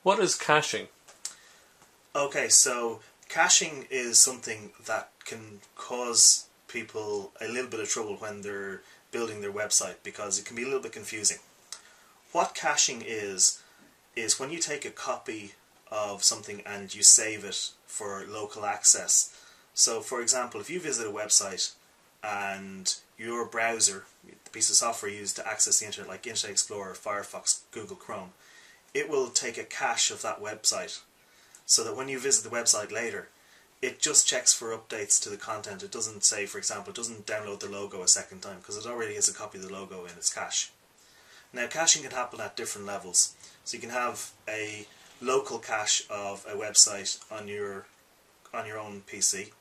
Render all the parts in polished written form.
What is caching? Okay, so caching is something that can cause people a little bit of trouble when they're building their website because it can be a little bit confusing. What caching is when you take a copy of something and you save it for local access. So for example, if you visit a website and your browser, the piece of software used to access the internet like Internet Explorer, Firefox, Google Chrome, it will take a cache of that website so that when you visit the website later, it just checks for updates to the content. It doesn't say, for example, it doesn't download the logo a second time because it already has a copy of the logo in its cache. Now caching can happen at different levels. So you can have a local cache of a website on your own PC.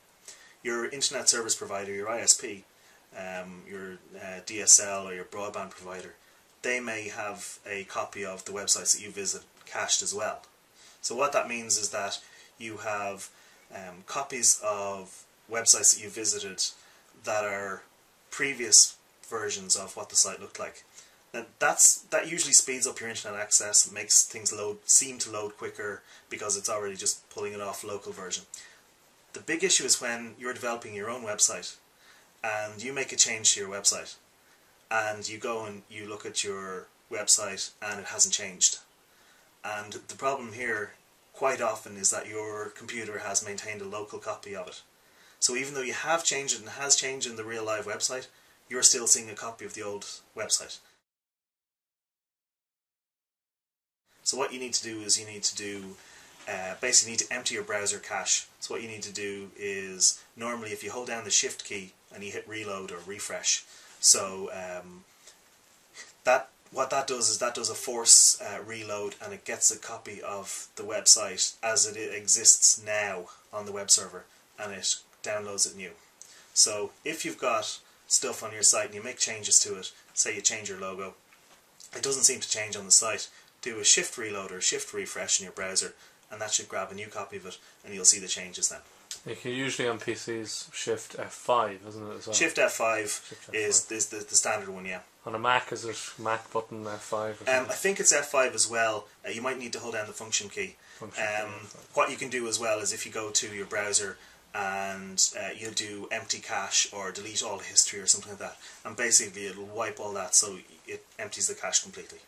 Your internet service provider, your ISP, your DSL or your broadband provider, they may have a copy of the websites that you visit cached as well. So what that means is that you have copies of websites that you visited that are previous versions of what the site looked like. Now that usually speeds up your internet access, makes things seem to load quicker because it's already just pulling it off local version. The big issue is when you're developing your own website and you make a change to your website and you go and you look at your website and it hasn't changed. And the problem here quite often is that your computer has maintained a local copy of it. So even though you have changed it and it has changed in the real live website, you're still seeing a copy of the old website. So what you need to do is basically need to empty your browser cache. So what you need to do is, normally if you hold down the shift key and you hit reload or refresh, so what that does is that does a force reload and it gets a copy of the website as it exists now on the web server and it downloads it new. So if you've got stuff on your site and you make changes to it, say you change your logo, it doesn't seem to change on the site, do a shift reload or shift refresh in your browser and that should grab a new copy of it and you'll see the changes then. You can usually on PCs shift F5, isn't it, as well? Shift F5 is the standard one, yeah. On a Mac, is it Mac button F5? I think it's F5 as well. You might need to hold down the function key. What you can do as well is if you go to your browser and you do empty cache or delete all the history or something like that, and basically it'll wipe all that so it empties the cache completely.